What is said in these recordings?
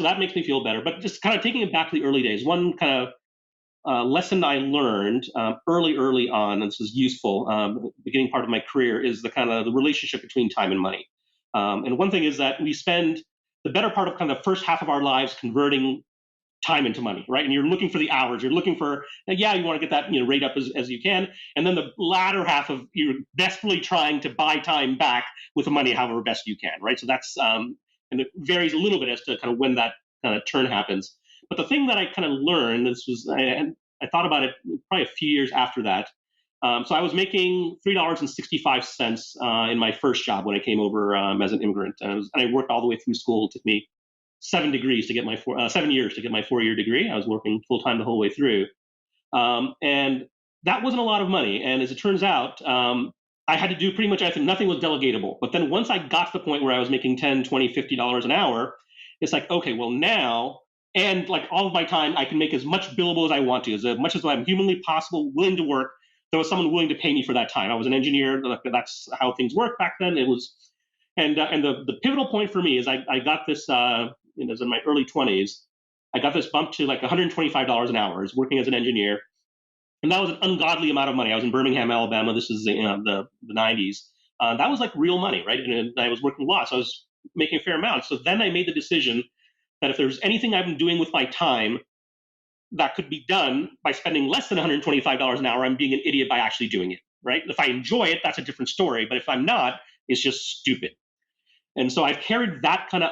So that makes me feel better. But just kind of taking it back to the early days, one kind of lesson I learned early on, and this is useful, beginning part of my career, is the kind of the relationship between time and money. And one thing is that we spend the better part of kind of the first half of our lives converting time into money, right? And you're looking for the hours. You're looking for, yeah, you want to get that rate up as you can. And then the latter half of you're desperately trying to buy time back with the money, however best you can, right? So that's and it varies a little bit as to kind of when that kind of turn happens. But the thing that I kind of learned, I thought about it probably a few years after that. So I was making $3.65 in my first job when I came over as an immigrant, and I worked all the way through school. It took me 7 years to get my 4-year degree. I was working full time the whole way through, and that wasn't a lot of money. And as it turns out, I had to do pretty much, I think nothing was delegatable. But then once I got to the point where I was making 10, 20, $50 an hour, it's like, okay, well now, and like all of my time, I can make as much billable as I want to, as much as I'm humanly possible, willing to work. There was someone willing to pay me for that time. I was an engineer. That's how things worked back then. It was, and the pivotal point for me is I got this, it was in my early 20s. I got this bump to like $125 an hour. I was working as an engineer, and that was an ungodly amount of money. I was in Birmingham, Alabama. This is the 90s. That was like real money, right? And I was working a lot, so I was making a fair amount. So then I made the decision that if there's anything I've been doing with my time that could be done by spending less than $125 an hour, I'm being an idiot by actually doing it, right? If I enjoy it, that's a different story. But if I'm not, it's just stupid. And so I've carried that kind of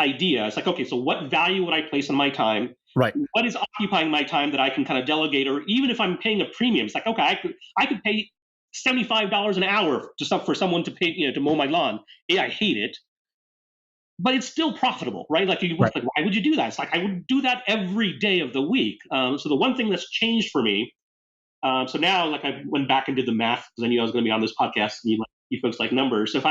idea. It's like, okay, so what value would I place on my time? Right. What is occupying my time that I can kind of delegate, or even if I'm paying a premium, it's like, okay, I could pay $75 an hour for someone to pay, to mow my lawn. Yeah, I hate it, but it's still profitable, right? Like, Right. like, why would you do that? It's like I would do that every day of the week. So the one thing that's changed for me, so now like I went back and did the math because I knew I was going to be on this podcast, and you folks like numbers. So if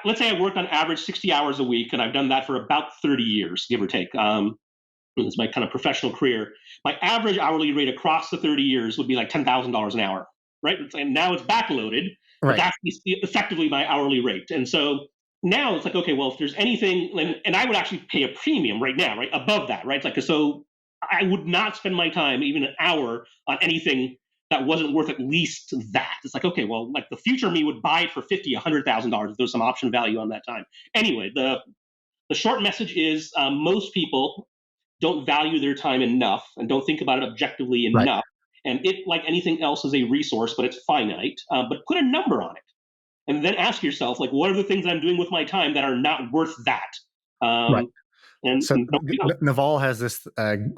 let's say I worked on average 60 hours a week, and I've done that for about 30 years, give or take. It's my kind of professional career. My average hourly rate across the 30 years would be like $10,000 an hour, right? And now it's backloaded, but Right. that's effectively my hourly rate. And so now it's like, okay, well, if there's anything, and I would actually pay a premium right now, right, above that, right? It's like, so I would not spend my time, even an hour, on anything that wasn't worth at least that. It's like, okay, well, like the future me would buy it for $50, $100,000 if there's some option value on that time. Anyway, the short message is most people don't value their time enough and don't think about it objectively Right. enough. And it, like anything else, is a resource, but it's finite. But put a number on it, and then ask yourself, like, what are the things I'm doing with my time that are not worth that? Right. So And Naval has this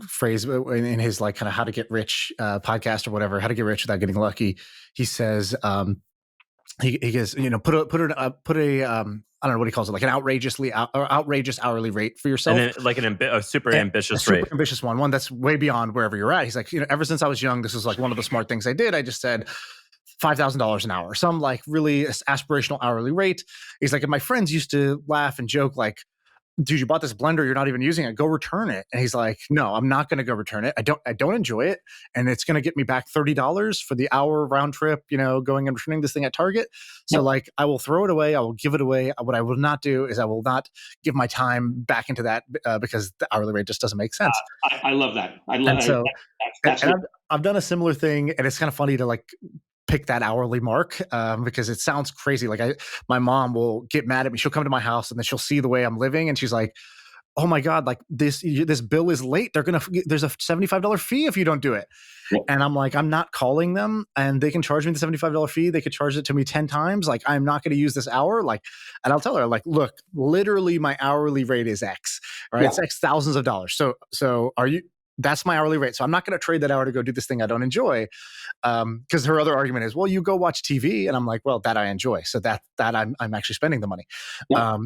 phrase in his like kind of how to get rich podcast or whatever, how to get rich without getting lucky. He says, he goes, put a I don't know what he calls it, like an outrageous hourly rate for yourself, and then like a super ambitious rate, super ambitious one that's way beyond wherever you're at. He's like, ever since I was young, this was like one of the smart things I did. I just said $5,000 an hour, some like really aspirational hourly rate. He's like, and my friends used to laugh and joke like, dude, you bought this blender, you're not even using it, go return it. And he's like, no, I'm not going to go return it. I don't enjoy it. And it's going to get me back $30 for the hour round trip, going and returning this thing at Target. So like, I will throw it away. I will give it away. What I will not do is I will not give my time back into that because the hourly rate just doesn't make sense. I love that. I love and so, I've done a similar thing, and it's kind of funny to like pick that hourly mark because it sounds crazy. Like my mom will get mad at me. She'll come to my house and then she'll see the way I'm living, and she's like, "Oh my God, like this bill is late. There's a $75 fee if you don't do it." Yeah. And I'm like, I'm not calling them, and they can charge me the $75 fee. They could charge it to me 10 times. Like, I'm not going to use this hour. Like, and I'll tell her, like, look, literally my hourly rate is X, right? Yeah. It's X thousands of dollars. So that's my hourly rate. So I'm not going to trade that hour to go do this thing I don't enjoy. Because her other argument is, well, you go watch TV. And I'm like, well, that I enjoy. So that I'm actually spending the money. Yeah.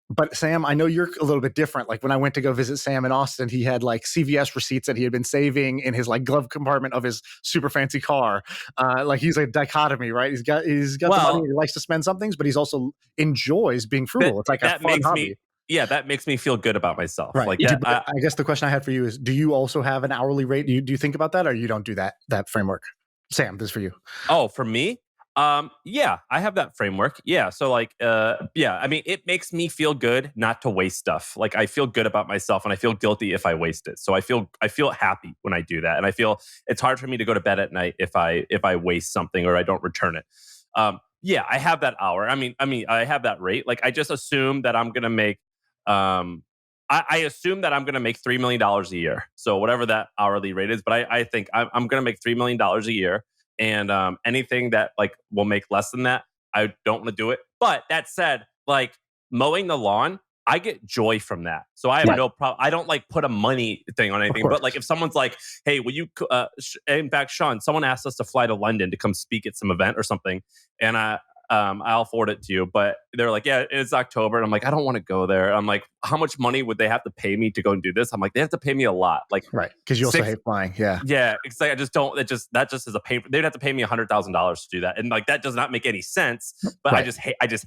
But Sam, I know you're a little bit different. Like when I went to go visit Sam in Austin, he had like CVS receipts that he had been saving in his like glove compartment of his super fancy car. Like he's a dichotomy, right? He's got the money. He likes to spend some things, but he's also enjoys being frugal. It's like a fun hobby. That makes me feel good about myself. Right. Like I guess the question I had for you is, do you also have an hourly rate? Do you think about that, or you don't do that framework? Sam, this is for you. Oh, for me? Yeah, I have that framework. Yeah. So like, yeah, I mean, it makes me feel good not to waste stuff. Like I feel good about myself and I feel guilty if I waste it. So I feel happy when I do that. And I feel it's hard for me to go to bed at night if I waste something or I don't return it. Yeah, I have that hour. I mean, I have that rate. Like I just assume that I'm gonna make, um, I assume that I'm gonna make $3 million a year. So whatever that hourly rate is, but I think I'm gonna make $3 million a year, and anything that like will make less than that, I don't want to do it. But that said, like mowing the lawn, I get joy from that. So I have Yeah. no problem. I don't like put a money thing on anything. But like course. if someone's like, "Hey, will you?" In fact, Sean, someone asked us to fly to London to come speak at some event or something, and I'll forward it to you. But they're like, "Yeah, it's October," and I'm like, "I don't want to go there." I'm like, "How much money would they have to pay me to go and do this?" I'm like, "They have to pay me a lot." Like Right. Because you also six, hate flying. Yeah. yeah, it's like I just don't. That just is a pain. They'd have to pay me $100,000 to do that, and like that does not make any sense. But Right. I just